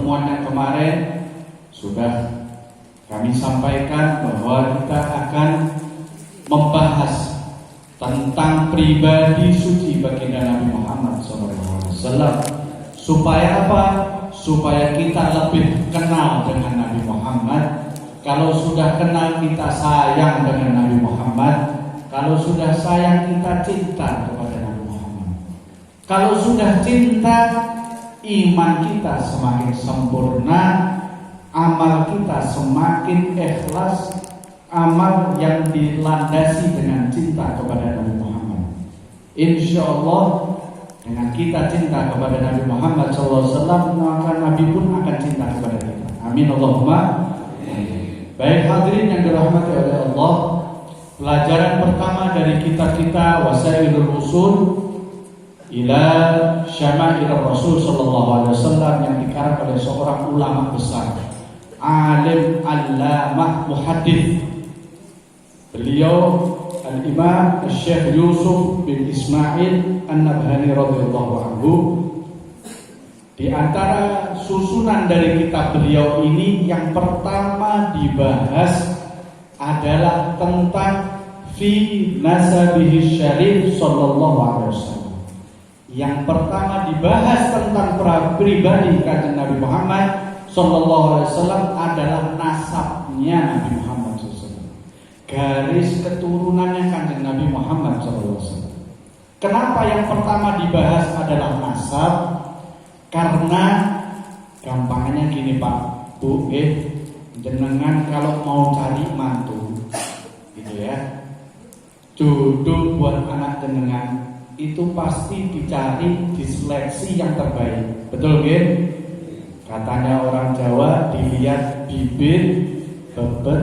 pertemuan yang kemarin sudah kami sampaikan bahwa kita akan membahas tentang pribadi suci baginda Nabi Muhammad SAW. Supaya apa? Supaya kita lebih kenal dengan Nabi Muhammad. Kalau sudah kenal, kita sayang dengan Nabi Muhammad. Kalau sudah sayang, kita cinta kepada Nabi Muhammad. Kalau sudah cinta, iman kita semakin sempurna, amal kita semakin ikhlas, amal yang dilandasi dengan cinta kepada Nabi Muhammad. Insya Allah dengan kita cinta kepada Nabi Muhammad SAW, maka Nabi pun akan cinta kepada kita. Amin Allahumma. Baik hadirin yang dirahmati oleh Allah, pelajaran pertama dari kitab kita Wasailul Usul ila Syama'il Rasul sallallahu alaihi wasallam yang dikarang oleh seorang ulama besar, alim allamah muhaddits. Beliau Al-Imam Syekh Yusuf bin Ismail An-Nabhani radhiyallahu anhu. Di antara susunan dari kitab beliau ini, yang pertama dibahas adalah tentang fi nasabihi syarif sallallahu alaihi wasallam. Yang pertama dibahas tentang pribadi kanjeng Nabi Muhammad sallallahu alaihi wasallam adalah nasabnya Nabi Muhammad SAW. Garis keturunannya kanjeng Nabi Muhammad SAW. Kenapa yang pertama dibahas adalah nasab? Karena gampangnya gini Pak, Bu, jenengan kalau mau cari mantu, gitu ya, jodoh buat anak jenengan itu pasti dicari, diseleksi yang terbaik, betul kan? Katanya orang Jawa, dilihat bibir, bebet,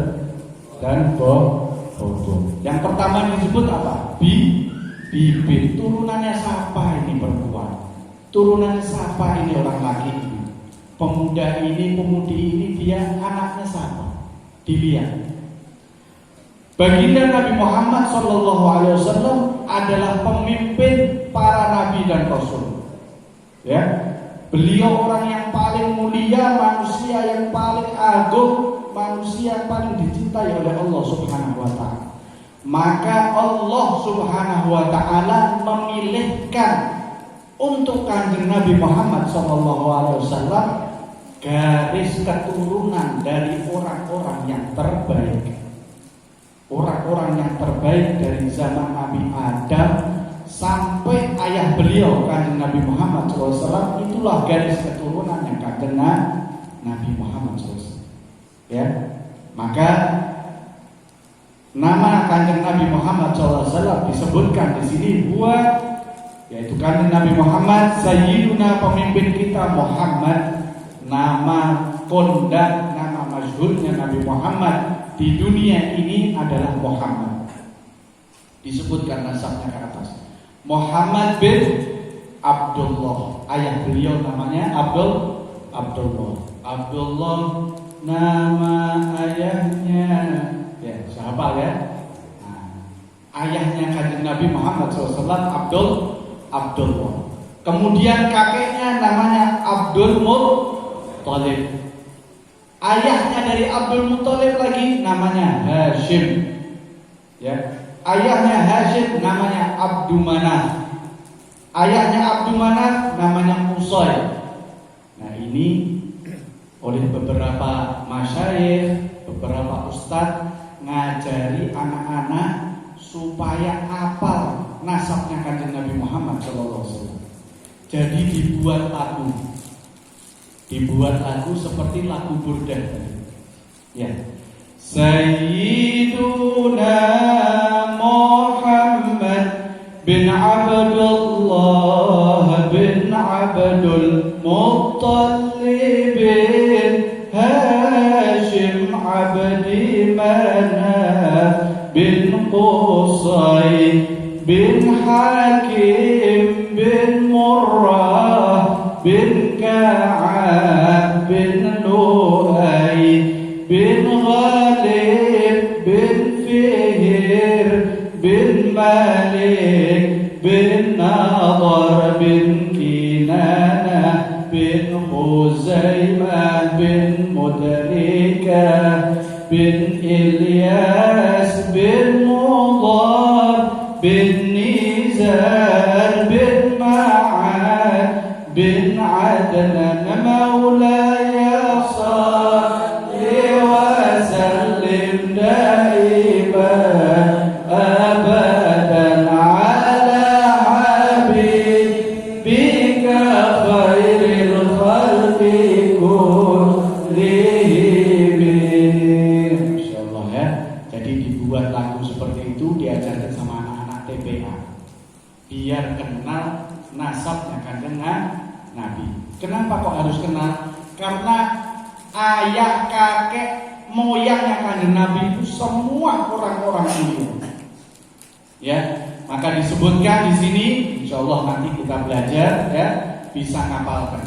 dan bodoh. Yang pertama disebut apa? Bibir. Turunannya siapa ini perempuan? Turunannya siapa ini orang laki ini? Pemuda ini, pemudi ini, dia anaknya siapa? Dilihat. Baginda Nabi Muhammad SAW adalah pemimpin para nabi dan rasul. Ya, beliau orang yang paling mulia, manusia yang paling agung, manusia yang paling dicintai oleh Allah Subhanahu wa Ta'ala. Maka Allah Subhanahu wa Ta'ala memilihkan untuk kanjeng Nabi Muhammad SAW garis keturunan dari orang-orang yang terbaik. Orang-orang yang terbaik dari zaman Nabi Adam sampai ayah beliau kanjeng Nabi Muhammad SAW, itulah garis keturunan yang kanjeng Nabi Muhammad SAW. Ya, maka nama kanjeng Nabi Muhammad SAW disebutkan di sini buat, yaitu kanjeng Nabi Muhammad Sayyiduna, pemimpin kita Muhammad. Nama kondak, nama masyhurnya Nabi Muhammad di dunia ini adalah Muhammad. Disebutkan nasabnya ke atas, Muhammad bin Abdullah. Ayah beliau namanya Abdullah. Abdullah nama ayahnya, ya siapa ya? Nah, ayahnya kanjeng Nabi Muhammad SAW Abdullah. Kemudian kakeknya namanya Abdul Muttalib. Ayahnya dari Abdul Muttalib lagi namanya Hashim. Ya, ayahnya Hashim namanya Abdul Manaf. Ayahnya Abdul Manaf namanya Qusay. Nah, ini oleh beberapa masyayikh, beberapa ustadz ngajari anak-anak supaya hafal nasabnya kanjeng Nabi Muhammad SAW. Jadi dibuat lagu seperti lagu burdah. Ya, Sayyiduna Muhammad bin Abdullah bin Abdul Muttalib bin Hashim Abdi Manaf bin Qusay bin Hakim bin Murrah bin Ka'ab bin Lu'ay bin Ghalib bin Fihr bin Malik bin Nadar bin Kinanah bin Khuzay Huzaiman bin Mudrikah bin Ilyas bin Mudar bin Nizar bin Ma'ad bin Adnan Maulaya salli wa sallim daiman abadan ala habibika khairil khalqi kullihim. Insyaallah ya. Jadi dibuat lagu seperti itu, diajarkan sama anak-anak TPA biar kenal nasabnya Kanjeng Nabi. Kenapa kok harus kenal? Karena ayah, kakek, moyangnya Kanjeng Nabi itu semua orang-orang mulia. Ya, maka disebutkan di sini, insya Allah nanti kita belajar ya, bisa ngapalkan.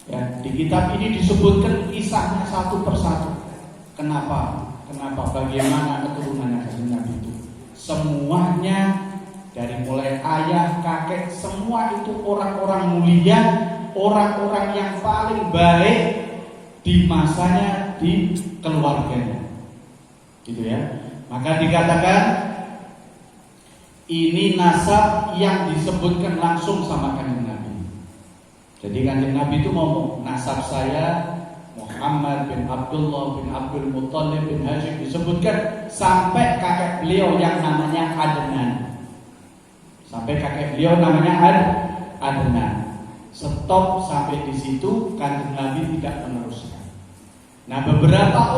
Ya, di kitab ini disebutkan kisahnya satu persatu. Kenapa? Bagaimana keturunannya Kanjeng Nabi itu? Semuanya dari mulai ayah, kakek, semua itu orang-orang mulia, orang-orang yang paling baik di masanya, di keluarganya. Gitu ya. Maka dikatakan ini nasab yang disebutkan langsung sama Kanjeng Nabi. Jadi Kanjeng Nabi itu ngomong, nasab saya Muhammad bin Abdullah bin Abdul Muttalib bin Hashim, disebutkan sampai kakek beliau yang namanya Adnan. Sampai kakek beliau namanya Adnan. Stop sampai di situ, Kanjeng Nabi tidak meneruskan. Nah, beberapa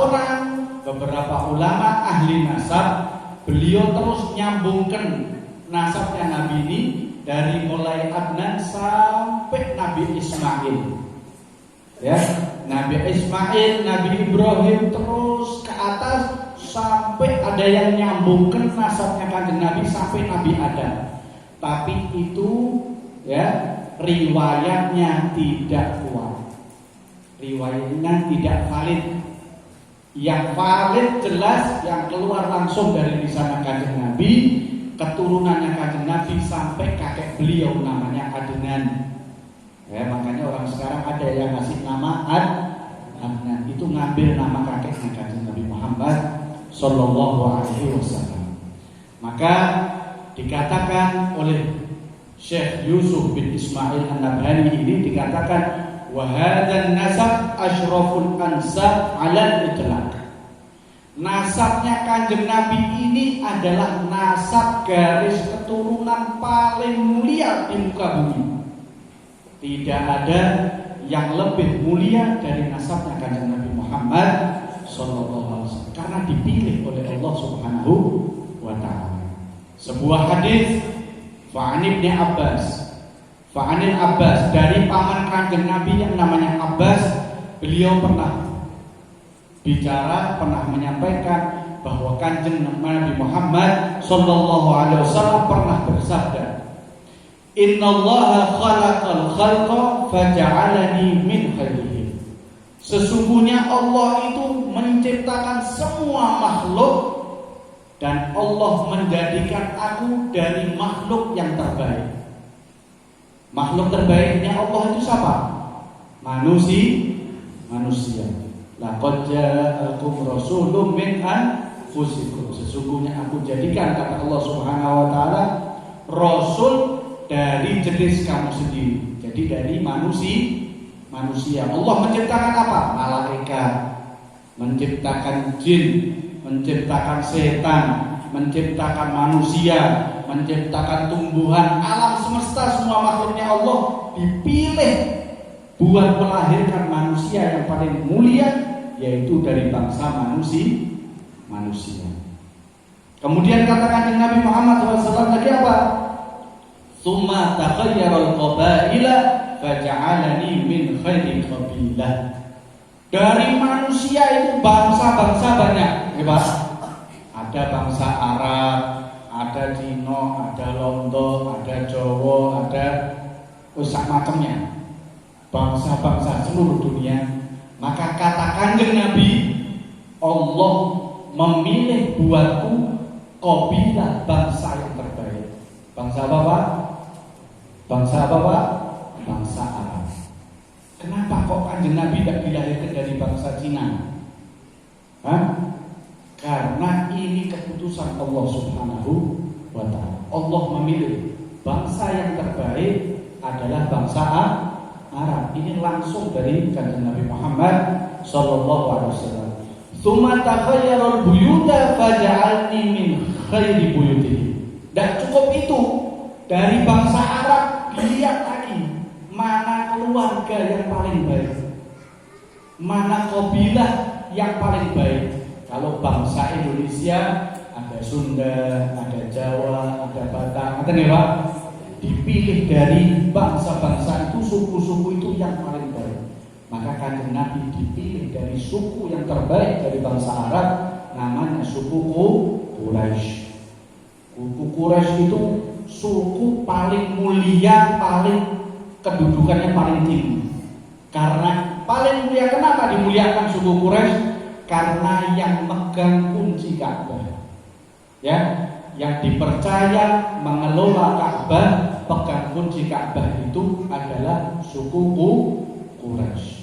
ulama ahli nasab, beliau terus nyambungkan nasabnya Nabi ini dari mulai Adnan sampai Nabi Ismail. Ya, Nabi Ismail, Nabi Ibrahim terus ke atas sampai ada yang nyambungkan nasabnya Kanjeng Nabi sampai Nabi Adam. Tapi itu ya riwayatnya tidak kuat, riwayatnya tidak valid. Yang valid jelas yang keluar langsung dari lisan Kanjeng Nabi, keturunannya Kanjeng Nabi sampai kakek beliau namanya Adnan. Ya, makanya orang sekarang ada yang ngasih nama Adnan, itu ngambil nama kakeknya Kanjeng Nabi Muhammad Sallallahu Alaihi Wasallam. Maka dikatakan oleh Syekh Yusuf bin Ismail An-Nabhani ini, dikatakan wa hadzal nasab asyraful ansab 'alal itlaq. Nasabnya Kanjeng Nabi ini adalah nasab garis keturunan paling mulia di muka bumi. Tidak ada yang lebih mulia dari nasabnya Kanjeng Nabi Muhammad sallallahu alaihi wasallam, karena dipilih oleh Allah Subhanahu wa taala. Sebuah hadis Fa'anil Abbas, dari paman Kanjeng Nabi yang namanya Abbas, beliau pernah bicara, pernah menyampaikan bahwa Kanjeng Nabi Muhammad sallallahu alaihi wasallam pernah bersabda, "Innallaha khalaqal khalqa faja'alani min khairihim." Sesungguhnya Allah itu menciptakan semua makhluk dan Allah menjadikan aku dari makhluk yang terbaik. Makhluk terbaiknya Allah itu siapa? Manusia. Laqad ja'akum rasulun min anfusikum. Sesungguhnya aku jadikan, kata Allah Subhanahu wa taala, rasul dari jenis kamu sendiri. Jadi dari manusia. Allah menciptakan apa? Malaikat, menciptakan jin, menciptakan setan, menciptakan manusia, menciptakan tumbuhan, alam semesta, semua makhluknya Allah dipilih buat melahirkan manusia yang paling mulia, yaitu dari bangsa manusia. Kemudian katakan Nabi Muhammad SAW lagi apa? Tsumma takhayyarul qabaila faja'alani min khairi qabilah. Dari manusia itu bangsa-bangsa banyak, ya Pak. Ada bangsa Arab, ada Cina, ada Londo, ada Jawa, ada sak macamnya. Bangsa-bangsa seluruh dunia. Maka katakan Kanjeng Nabi, Allah memilih buatku qabilah, bangsa yang terbaik. Bangsa apa Pak? Bangsa apa Pak? Bangsa Arab. Kenapa kok Kanjeng Nabi tidak dilahirkan dari bangsa Cina? Hah? Karena ini keputusan Allah Subhanahu wa Ta'ala. Allah memilih bangsa yang terbaik adalah bangsa Arab. Ini langsung dari Kanjeng Nabi Muhammad sallallahu alaihi wasallam. Tsumma takhayyarul buyuta faj'alni min khairi buyutihi. Dan cukup itu, dari bangsa Arab dilihat lagi mana keluarga yang paling baik, mana kabilah yang paling baik. Kalau bangsa Indonesia ada Sunda, ada Jawa, ada Batak, ada Pak. Dipilih dari bangsa-bangsa itu, suku-suku itu yang paling baik. Maka Kanjeng Nabi dipilih dari suku yang terbaik dari bangsa Arab, namanya suku Quraisy. Suku Quraisy itu suku paling mulia, paling kedudukannya paling tinggi. Karena paling mulia, kenapa dimuliakan suku Quraisy? Karena yang megang kunci Ka'bah, ya, yang dipercaya mengelola Ka'bah, pegang kunci Ka'bah itu adalah suku Quraisy.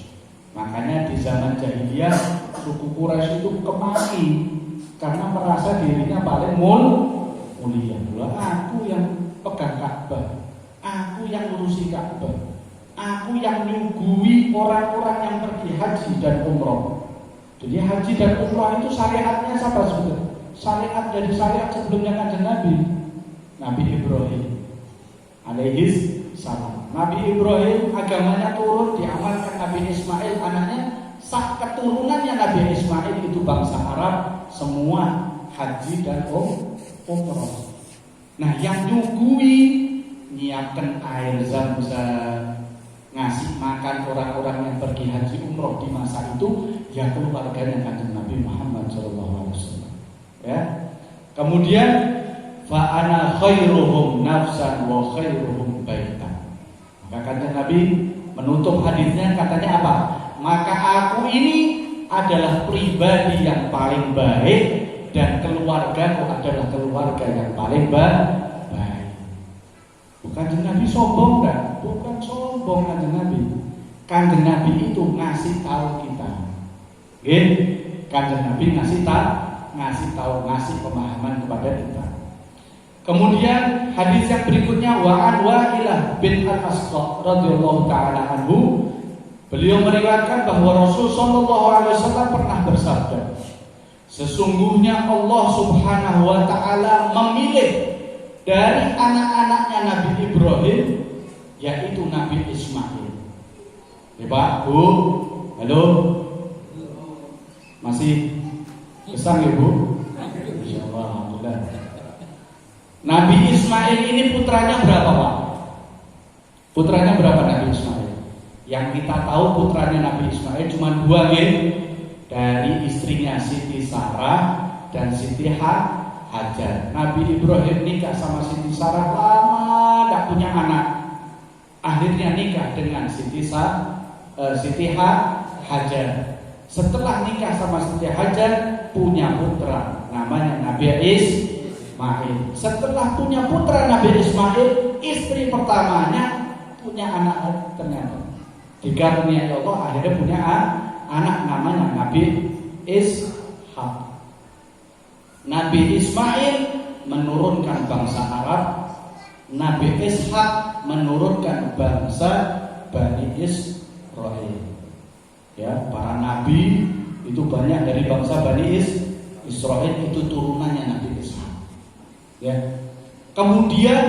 Makanya di zaman jahiliyah suku Quraisy itu kemaki karena merasa dirinya paling mulia. Aku yang pegang Ka'bah, aku yang ngurusi Ka'bah, aku yang nyuguhi orang-orang yang pergi haji dan umroh. Jadi haji dan umroh itu syariatnya siapa sebetulnya? Syariat dari syariat sebelumnya Kanjeng Nabi Ibrahim alaihis salam. Nabi Ibrahim agamanya turun diamalkan Nabi Ismail, anaknya sak keturunannya Nabi Ismail itu bangsa Arab, semua haji dan umroh. Nah, yang nyugui, nyiapkan air Zam-Zam, ngasih makan orang-orang yang pergi haji umroh di masa itu, ya keluarganya Kanjeng Nabi Muhammad SAW. Ya. Kemudian fa ana khairuhum nafsan wa khairuhum baitan. Maka Kanjeng Nabi menutup hadisnya katanya apa? Maka aku ini adalah pribadi yang paling baik dan keluargaku adalah keluarga yang paling baik. Kanjeng Nabi sombong kan? Bukan sombong Kanjeng Nabi. Kanjeng Nabi itu ngasih tahu kita. Kanjeng Nabi ngasih tahu pemahaman kepada kita. Kemudian hadis yang berikutnya wa Wa'ilah bin Al-Asqa radhiyallahu taala anhu, beliau meriwayatkan bahwa Rasul sallallahu alaihi wasallam pernah bersabda, sesungguhnya Allah Subhanahu wa taala memilih dari anak-anaknya Nabi Ibrahim, yaitu Nabi Ismail. Ya Pak, Bu, halo, masih kesang ya Bu? Insyaallah, alhamdulillah. Nabi Ismail ini putranya berapa Pak? Putranya berapa Nabi Ismail? Yang kita tahu putranya Nabi Ismail cuma dua, dari istrinya Siti Sarah dan Siti Hajar. Nabi Ibrahim nikah sama Siti Sarah lama tidak punya anak. Akhirnya nikah dengan Siti Hajar. Setelah nikah sama Siti Hajar punya putra namanya Nabi Ismail. Setelah punya putra Nabi Ismail, istri pertamanya punya anak ternyata. Dikaruniai Allah akhirnya punya anak namanya Nabi Ishak. Nabi Ismail menurunkan bangsa Arab, Nabi Ishak menurunkan bangsa Bani Israel. Ya, para nabi itu banyak dari bangsa Bani Israel, itu turunannya Nabi Ishak. Ya. Kemudian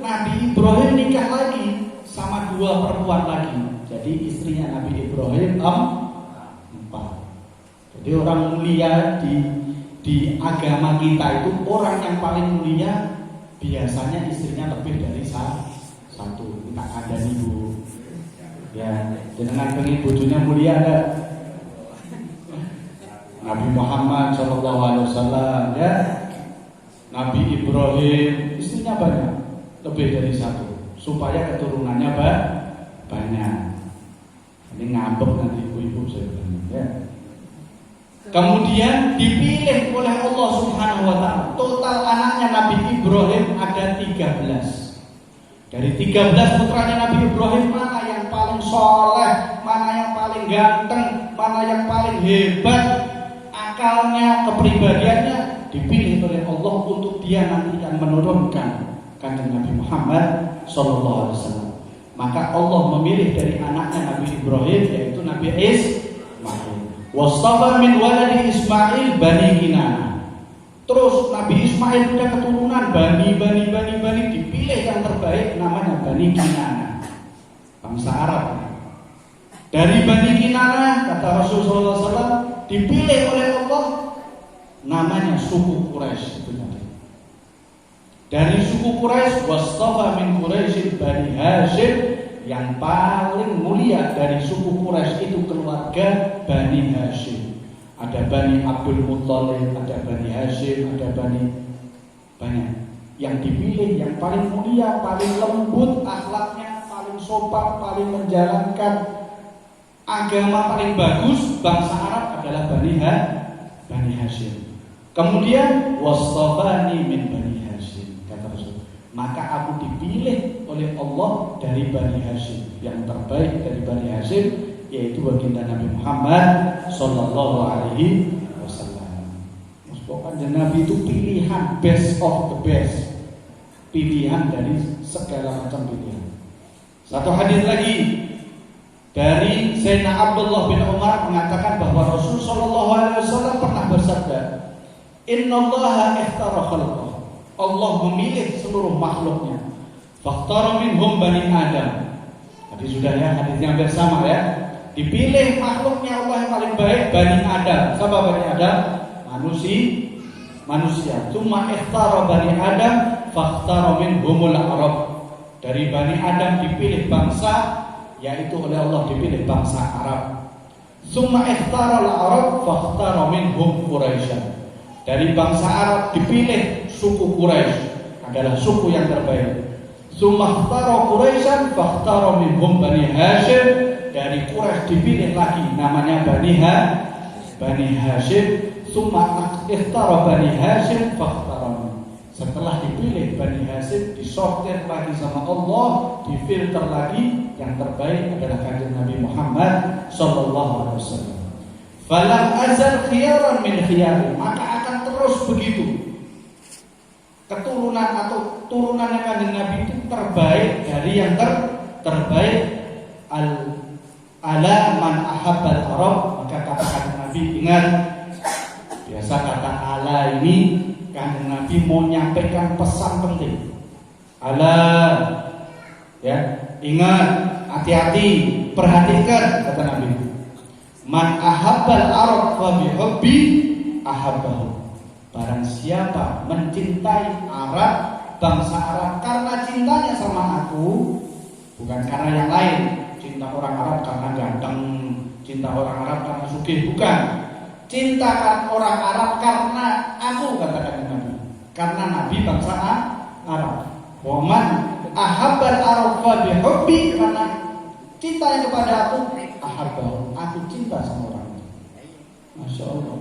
Nabi Ibrahim nikah lagi sama dua perempuan lagi. Jadi istrinya Nabi Ibrahim 4. Jadi orang mulia di agama kita itu, orang yang paling mulia biasanya istrinya lebih dari satu. Kita ada ibu. Ya, dengan pengen bojonya mulia ada Nabi Muhammad SAW, ya. Nabi Ibrahim istrinya banyak, lebih dari satu, supaya keturunannya banyak. Ini ngambek nanti ibu-ibu saya bilang, ya. Kemudian dipilih oleh Allah Subhanahu wa taala. Total anaknya Nabi Ibrahim ada 13. Dari 13 putranya Nabi Ibrahim, mana yang paling soleh, mana paling ganteng, mana yang paling hebat, akalnya, kepribadiannya, dipilih oleh Allah untuk dia nanti yang menurunkan kanjeng Nabi Muhammad sallallahu alaihi wasallam. Maka Allah memilih dari anaknya Nabi Ibrahim, yaitu Nabi Ismail. Wastafa min waladi Ismail bani Kinanah. Terus Nabi Ismail punya keturunan bani, dipilih yang terbaik namanya Bani Kinanah, bangsa Arab. Dari Bani Kinanah, kata Rasulullah SAW, dipilih oleh Allah namanya suku Quraisy. Itu tadi. Dari suku Quraisy, wastafa min Quraisy Bani Hashim, yang paling mulia dari suku Quraisy itu keluarga Bani Hashim. Ada Bani Abdul Muthalib, ada Bani Hashim, ada Bani banyak. Yang dipilih yang paling mulia, paling lembut akhlaknya, paling sopan, paling menjalankan agama paling bagus bangsa Arab adalah Bani Hashim. Kemudian wastafani min Bani Hashim, kata Rasul. Maka aku dipilih oleh Allah dari Bani Hashim. Yang terbaik dari Bani Hashim yaitu baginda Nabi Muhammad sallallahu alaihi wasallam. Pokoknya Nabi itu pilihan, best of the best, pilihan dari segala macam pilihan. Satu hadis lagi dari Sayyidina Abdullah bin Umar mengatakan bahwa Rasul sallallahu alaihi wasallam pernah bersabda, "Innallaha ikhtara khalqah." Allah memilih seluruh makhluknya. Fakhtara minhum bani Adam. Tadi sudah ya, hadisnya hampir sama ya. Dipilih makhluknya Allah yang paling baik Bani Adam. Siapa Bani Adam? Manusia. Cuma ikhtara bani Adam, fakhtara minhumul Arab. Dari Bani Adam dipilih bangsa, yaitu oleh Allah dipilih bangsa Arab. Summa ikhtara al-Arab, fakhtara minhum Quraisy. Dari bangsa Arab dipilih suku Quraisy, adalah suku yang terbaik. Summa ikhtara Quraisyan, fakhtara minhum Bani Hashim. Dari Quraisy dipilih lagi namanya Bani Hashim. Summa ikhtara Bani Hashim, fakhtara. Setelah dipilih Bani Hashim, disortir lagi sama Allah, difilter lagi, yang terbaik adalah kanjeng Nabi Muhammad sallallahu alaihi wasallam. Falam azal khiyaran min khiyari, maka akan terus begitu. Keturunan atau turunannya kanjeng Nabi itu terbaik dari yang terbaik. Ala man ahabbal Arab, maka kata kanjeng Nabi, ingat, biasa kata ala ini kanjeng Nabi mau menyampaikan pesan penting. Ala, ya, ingat, hati-hati, perhatikan, kata Nabi. Man ahabbal Arab fa bihubbi ahabbahu. Barang siapa mencintai Arab, bangsa Arab, karena cintanya sama aku, bukan karena yang lain. Cinta orang Arab karena ganteng, cinta orang Arab karena sugih, bukan. Cinta orang Arab karena aku, katakan Nabi. Karena Nabi bangsa Arab. Wa man ahabbal Arab fa bihubbi, karena cintanya kepada aku, ahabbahu, aku cinta sama orang itu. Masya Allah.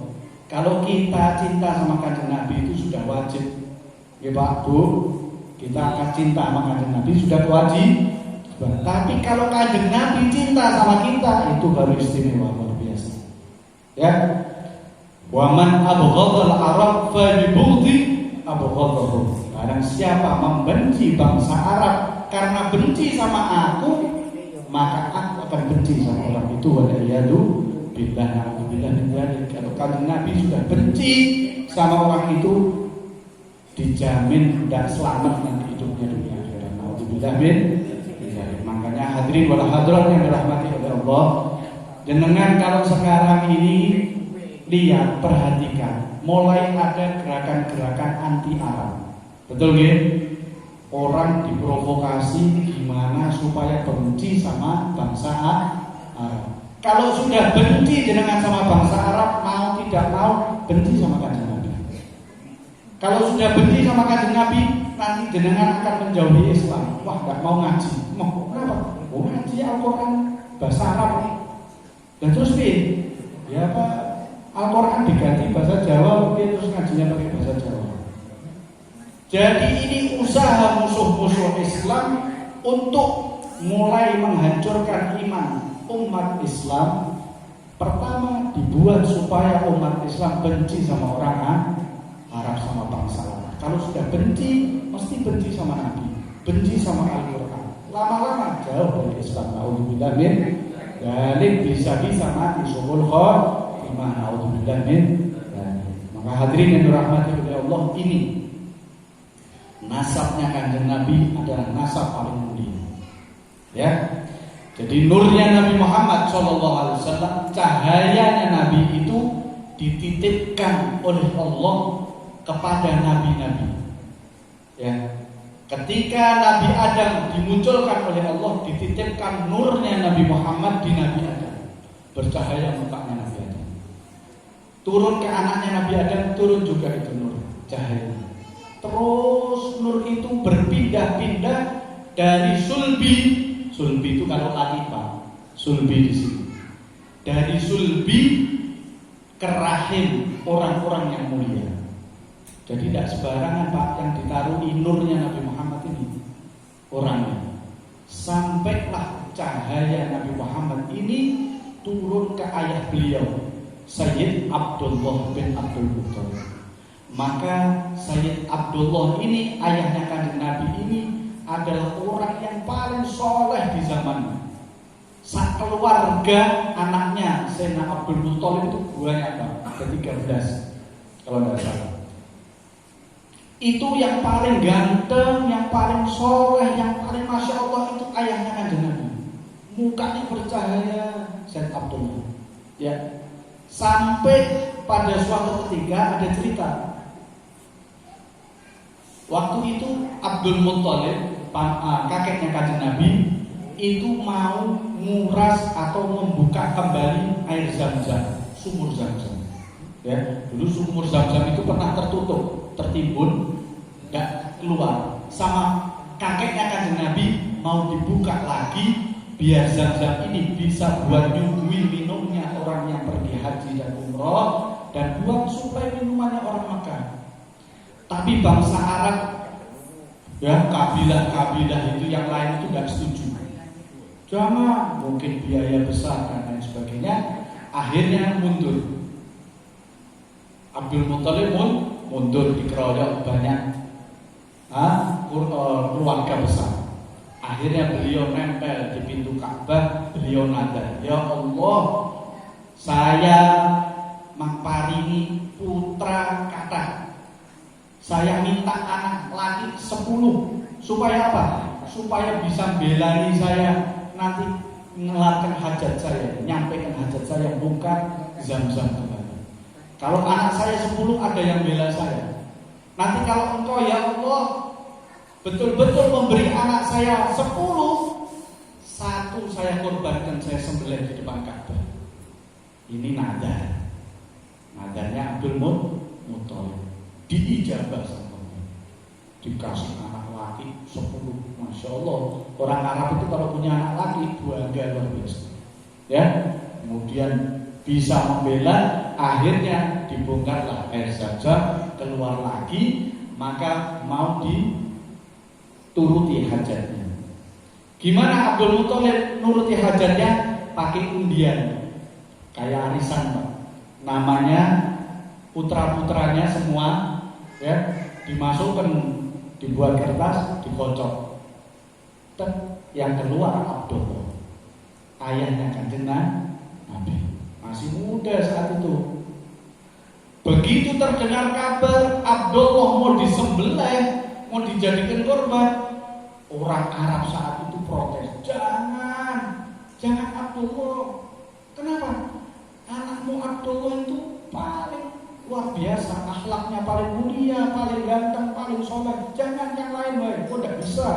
Kalau kita cinta sama kanjeng Nabi itu sudah wajib. Ya Pak, Bu, kita akan cinta sama kanjeng Nabi sudah wajib. Tapi kalau kanjeng Nabi cinta sama kita, itu baru istimewa, luar biasa. Ya. Wa man abghadal Arab fa bi bughdi abghadahu. Barang siapa membenci bangsa Arab karena benci sama aku, maka aku akan benci sama orang itu. Waliyadu billah, na'udzubillah min dzalik. Kalau kanjeng Nabi sudah benci sama orang itu, dijamin tidak selamat nanti hidupnya dunia akhirat. Na'udzubillah min dzalik. Makanya hadirin wal hadirat yang dirahmati oleh Allah, jenengan kalau sekarang ini lihat, perhatikan, mulai ada gerakan-gerakan anti Arab. Betul nggih? Orang diprovokasi gimana supaya benci sama bangsa Arab. Kalau sudah benci dengan sama bangsa Arab, mau tidak mau benci sama kanjeng Nabi. Kalau sudah benci sama kanjeng Nabi, nanti jenengan akan menjauhi Islam. Wah, nggak mau ngaji. Mau kenapa? Mau ngaji Al-Quran bahasa Arab. Dan terus ya Pak, Al-Quran diganti bahasa Jawa, mungkin terus ngajinya pakai bahasa Jawa. Jadi ini usaha musuh-musuh Islam untuk mulai menghancurkan iman umat Islam pertama dibuat supaya umat Islam benci sama orang Arab, sama bangsa lain. Kalau sudah benci, mesti benci sama Nabi, benci sama Al-Quran. Lama-lama jauh dari Islam. Naudzubillah min dzalik, bisa-bisa mati subul khotimah. Naudzubillah min dzalik. Maka hadirin yang dirahmati oleh Allah, ini nasabnya Kanjeng Nabi adalah nasab paling mulia. Ya. Jadi nurnya Nabi Muhammad SAW, cahayanya Nabi itu dititipkan oleh Allah kepada nabi-nabi. Ya. Ketika Nabi Adam dimunculkan oleh Allah, dititipkan nurnya Nabi Muhammad di Nabi Adam. Bercahaya mukanya Nabi Adam. Turun ke anaknya Nabi Adam, turun juga itu nur, cahaya. Terus nur itu berpindah-pindah dari sulbi itu kalau laki Pak, sulbi di sini. Dari sulbi ke rahim orang-orang yang mulia. Jadi tidak sembarangan Pak yang ditaruh nurnya Nabi Muhammad ini orangnya. Sampailah cahaya Nabi Muhammad ini turun ke ayah beliau, Sayyid Abdullah bin Abdul Muttalib. Maka Sayyid Abdullah ini, ayahnya Kanjeng Nabi ini, adalah orang yang paling soleh di zamannya. Keluarga anaknya Sayyidina Abdul Muttalib itu banyak Pak, ada 13 kalau tidak salah. Itu yang paling ganteng, yang paling soleh, yang paling masya Allah, itu ayahnya Kanjeng Nabi. Mukanya bercahaya, Sayyid Abdullah. Ya, sampai pada suatu ketika ada cerita. Waktu itu Abdul Muttalib, kakeknya Kanjeng Nabi, itu mau nguras atau membuka kembali air Zam-Zam, sumur Zam-Zam. Ya, dulu sumur Zam-Zam itu pernah tertutup, tertimbun, nggak keluar. Sama kakeknya Kanjeng Nabi mau dibuka lagi biar Zam-Zam ini bisa buat nyuguhi minumnya orang yang pergi haji dan umroh, dan buat supaya minumannya orang Makkah. Tapi bangsa Arab, ya kabilah-kabilah itu yang lain itu nggak setuju. Jangan, mungkin biaya besar dan lain sebagainya. Akhirnya mundur. Abdul Muttalib mundur, dikeroyok banyak keluarga besar. Akhirnya beliau nempel di pintu Ka'bah, beliau nadar, ya Allah, saya maparini putra kata, saya minta anak laki 10. Supaya apa? Supaya bisa belani saya nanti ngelarkan hajat saya, nyampaikan hajat saya, bukan Zam-Zam kembali. Kalau anak saya 10 ada yang bela saya. Nanti kalau engkau ya Allah betul-betul memberi anak saya 10, 1 saya korbankan, saya sembelih di depan Ka'bah. Ini nadar. Nadarnya Abdul Muttalib. Diijabah sama Allah. Dikasih anak laki 10. Masya Allah. Orang Arab itu kalau punya anak laki bangga luar biasa. Ya. Kemudian bisa membela, akhirnya dibongkarlah air Zam-Zam, keluar lagi, maka mau dituruti hajatnya. Gimana Abdul Muttalib nuruti hajatnya? Pakai undian, kayak arisan Pak. Namanya putra-putranya semua, ya, dimasukkan, dibuat kertas, dikocok. Yang keluar Abdullah, ayahnya Kanjeng Nabi. Masih muda saat itu. Begitu terdengar kabar Abdullah mau disembelih, mau dijadikan korban, orang Arab saat itu protes. Jangan Abdullah. Kenapa? Anakmu Abdullah itu paling luar biasa, akhlaknya paling mulia, paling ganteng, paling soleh. Jangan yang lain, woi. Kok tidak bisa?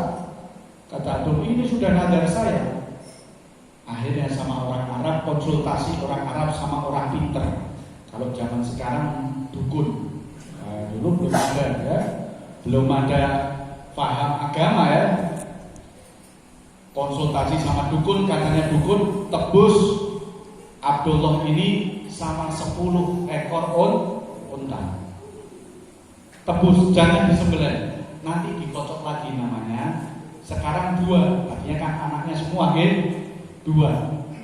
Kata Abdullah, ini sudah nadar saya. Akhirnya sama orang Arab, konsultasi orang Arab sama orang pinter. Kalau zaman sekarang dukun. Dulu belum ada, ya, belum ada paham agama, ya. Konsultasi sama dukun, katanya dukun tebus Abdullah ini sama 10 ekor unta. Tebus, jangan disembelih. Nanti dikocok lagi namanya. Sekarang 2, artinya kan anaknya semua, 2.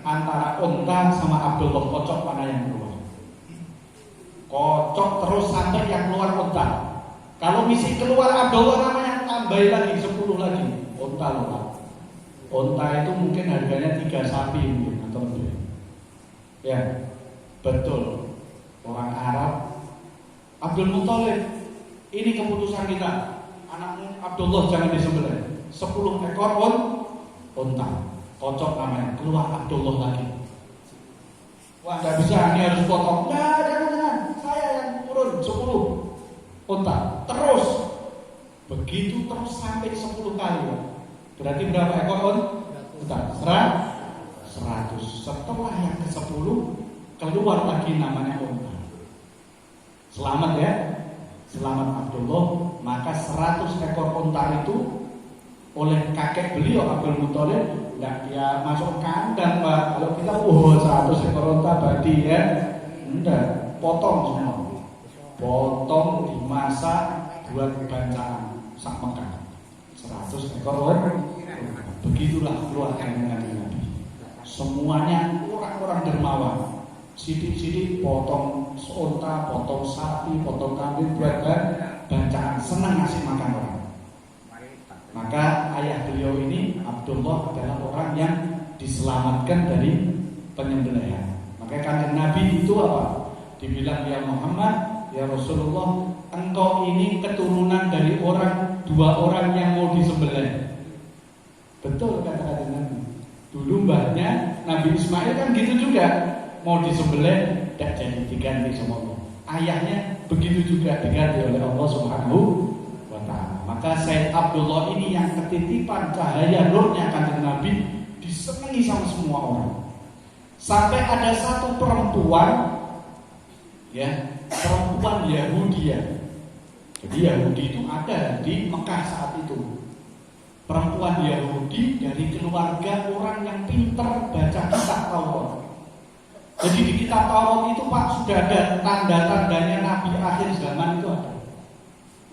antara unta sama Abdullah kocok mana yang keluar. Kocok terus sampai yang keluar unta. Kalau misi keluar Abdullah namanya tambahin lagi 10 lagi unta loh. Unta itu mungkin harganya 3 sapi mungkin atau lebih. Ya, betul. Orang Arab Abdul Muthalib, ini keputusan kita. Anakmu Abdullah jangan disembelih. 10 ekor unta. Kocok namanya, keluar Abdullah lagi. Wah, nggak bisa, ini harus potong. Nah, jangan. Saya yang turun 10 unta. Terus begitu terus sampai 10 kali. Berarti berapa ekor unta? 100. Setelah yang ke-10 keluar lagi namanya unta. Selamat ya. Selamat Abdullah. Maka 100 ekor unta itu oleh kakek beliau Abdul Muthalib enggak dia masuk kandang, Pak. Kalau kita 100 ekor unta badi ya. Enggak, potong semua. Potong dimasak buat bancaan sak Mekah. 100 ekor unta. Begitulah keluarga Nabi. Semuanya orang-orang dermawan. Sidik-sidik potong unta, potong sapi, potong kambing buat bancaan, senang ngasih makan orang. Maka ayah beliau ini Abdullah adalah orang yang diselamatkan dari penyembelihan. Maka kanjeng Nabi itu apa? Dibilang ya Muhammad, ya Rasulullah, engkau ini keturunan dari 2 orang yang mau disembelih. Betul kata kanjeng Nabi. Dulu mbahnya Nabi Ismail kan gitu juga, mau disembelih tidak jadi diganti sama Allah. Ayahnya begitu juga diganti oleh Allah Subhanahu wa ta'ala. Maka Sayyid Abdullah ini yang ketitipan cahaya nurnya kanjeng Nabi disenangi sama semua orang. Sampai ada satu perempuan, ya, perempuan Yahudi ya. Jadi Yahudi itu ada di Mekah saat itu. Perempuan Yahudi dari keluarga orang yang pintar baca kitab Taurat. Jadi di kitab Taurat itu Pak sudah ada tanda-tandanya Nabi akhir zaman itu ada.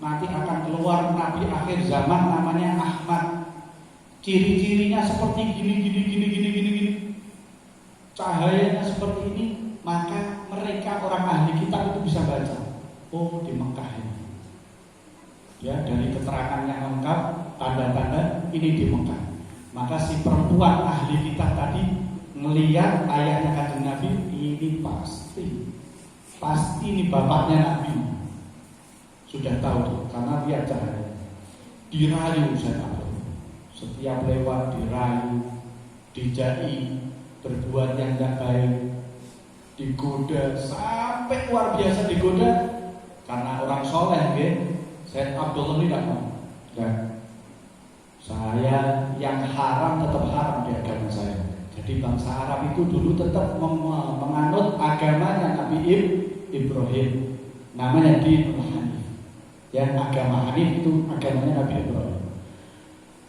Nanti akan keluar Nabi akhir zaman namanya Ahmad. Ciri-cirinya seperti gini. Cahayanya seperti ini, maka mereka orang ahli kitab itu bisa baca. Oh, di Mekah ini. Ya, dari keterangan yang lengkap, tanda-tanda ini di Mekah. Maka si perempuan ahli kitab tadi melihat ayahnya kanjeng Nabi, ini pasti ini bapaknya Nabi. Sudah tahu tuh, karena dia cahaya. Dirayu saya tahu. Setiap lewat dirayu, dijai, berbuat yang tidak baik, digoda sampai luar biasa digoda karena orang soleh, gitu. Sayyid Abdullah ini tidak mau. Ya. Saya yang haram tetap haram di agama saya. Jadi bangsa Arab itu dulu tetap menganut agamanya Nabi Ibrahim. Namanya Dinul Hanif. Ya, agama Hanif itu agamanya Nabi Ibrahim.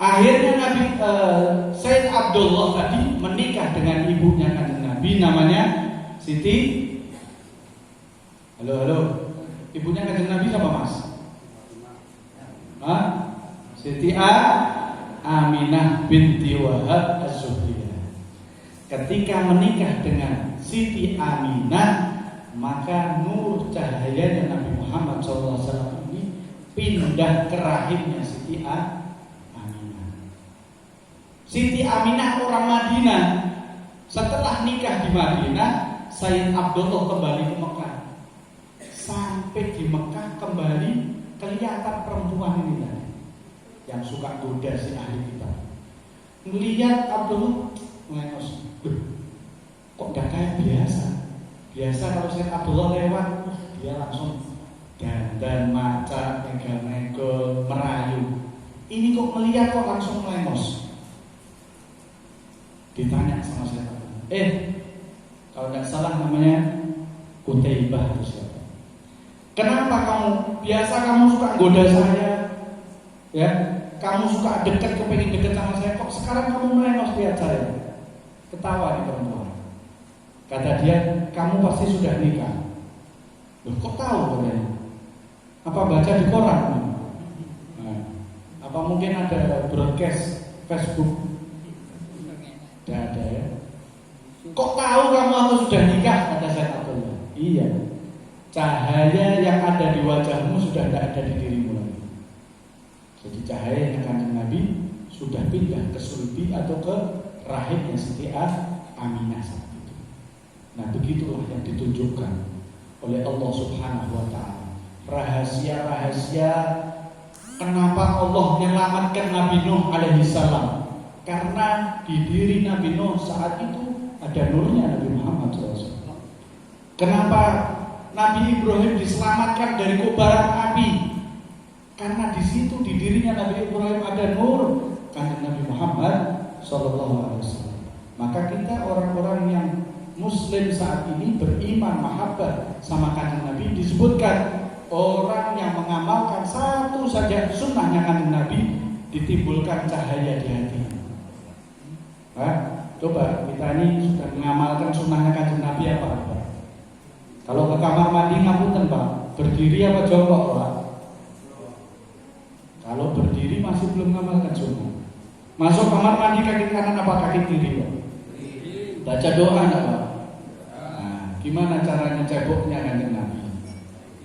Akhirnya Nabi Sayyid Abdullah tadi menikah dengan ibunya kanjeng Nabi, namanya Siti. Halo. Ibunya kanjeng Nabi siapa Mas? Siti Aminah binti Wahab Az-Zuhriyah. Ketika menikah dengan Siti Aminah, maka nur cahayanya Nabi Muhammad SAW ini pindah ke rahimnya Siti Aminah. Siti Aminah orang Madinah. Setelah nikah di Madinah, Sayyid Abdullah kembali ke Mekah. Sampai di Mekah kembali kelihatan perempuan ini tadi yang suka goda si ahli kitab. Melihat Abdullah melengos, kok gak kayak biasa. Biasa kalau saya Abdullah lewat, dia langsung dandan, maca, nego, merayu. Ini kok melihat kok langsung melengos. Ditanya sama saya, kalau gak salah namanya Utaibah itu siapa? Kenapa kamu suka goda saya? Ya, kamu suka dekat, kepengen dekat sama saya, kok sekarang kamu melengos lihat saya? Ketawa nih perempuan. Kata dia, kamu pasti sudah nikah. Loh, kok tahu katanya? Apa baca di koran? Nah, apa mungkin ada broadcast Facebook? Tidak ada ya. atau sudah nikah? Kata Syekh Abdullah. Iya. Cahaya yang ada di wajahmu sudah tidak ada di dirimu lagi. Jadi cahaya Kanjeng Nabi sudah pindah ke sulbi atau ke rahimnya Siti Aminah saat itu. Nah, begitulah yang ditunjukkan oleh Allah Subhanahu wa taala. Rahasia-rahasia kenapa Allah menyelamatkan Nabi Nuh alaihi salam. Karena di diri Nabi Nuh saat itu ada nurnya Nabi Muhammad SAW. Kenapa Nabi Ibrahim diselamatkan dari kobaran api? Karena di situ di dirinya Nabi Ibrahim ada nur Kanjeng Nabi Muhammad SAW. Maka kita orang-orang yang Muslim saat ini beriman mahabbah sama Kanjeng Nabi, disebutkan orang yang mengamalkan satu saja sunnahnya Kanjeng Nabi ditimbulkan cahaya di hatinya. Nah, coba kita ini sudah mengamalkan sunnahnya Kanjeng Nabi apa? Kalau ke kamar mandi ngapunten Pak, berdiri apa jongkok Pak? Kalau berdiri masih belum mengamalkan sunnah. Masuk kamar mandi kaki kanan apa kaki kiri Pak? Baca doa enggak Pak? Nah, gimana caranya ceboknya Kanjeng Nabi?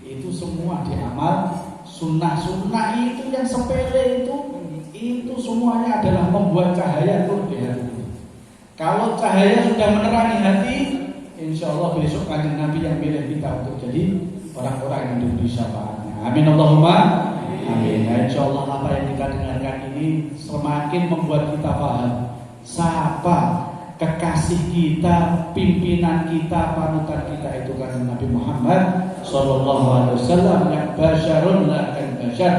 Itu semua diamal. Sunnah-sunnah itu yang sepele itu semuanya adalah membuat cahaya nur di hati. Kalau cahaya sudah menerangi hati, insya Allah besok Kanjeng Nabi yang pilih kita untuk jadi orang-orang yang diberi syafaatnya. Amin Allahumma amin. Nah, insya Allah apa yang kita dengarkan ini semakin membuat kita paham siapa kekasih kita, pimpinan kita, panutan kita itu Kanjeng Nabi Muhammad Sallallahu Alaihi Wasallam yang basyarun lakan basyar,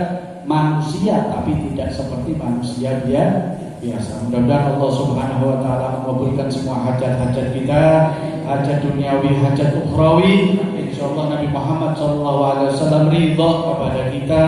manusia tapi tidak seperti manusia biasa. Mudah-mudahan Allah Subhanahu Wa Taala mengabulkan semua hajat-hajat kita, hajat duniawi, hajat ukhrawi. Insyaallah Nabi Muhammad Sallallahu Alaihi Wasallam ridha kepada kita,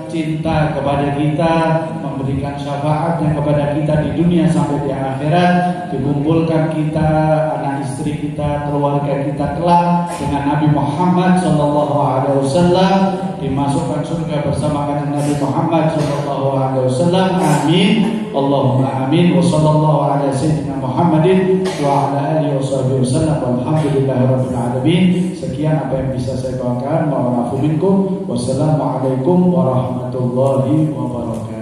cinta kepada kita, memberikan syafaatnya kepada kita di dunia sampai di akhirat, dikumpulkan kita, anak istri kita, keluarga kita kelak dengan Nabi Muhammad Sallallahu Alaihi Wasallam, dimasukkan surga bersama dengan Nabi Muhammad Sallallahu Alaihi Wasallam. Amin. Allahumma amin. Wa sallallahu ala sayyidina Muhammadin wa ala alihi washabihi wasallam. Walhamdulillahirabbil alamin. Sekian apa yang bisa saya bawakan. Wassalamualaikum warahmatullahi wabarakatuh.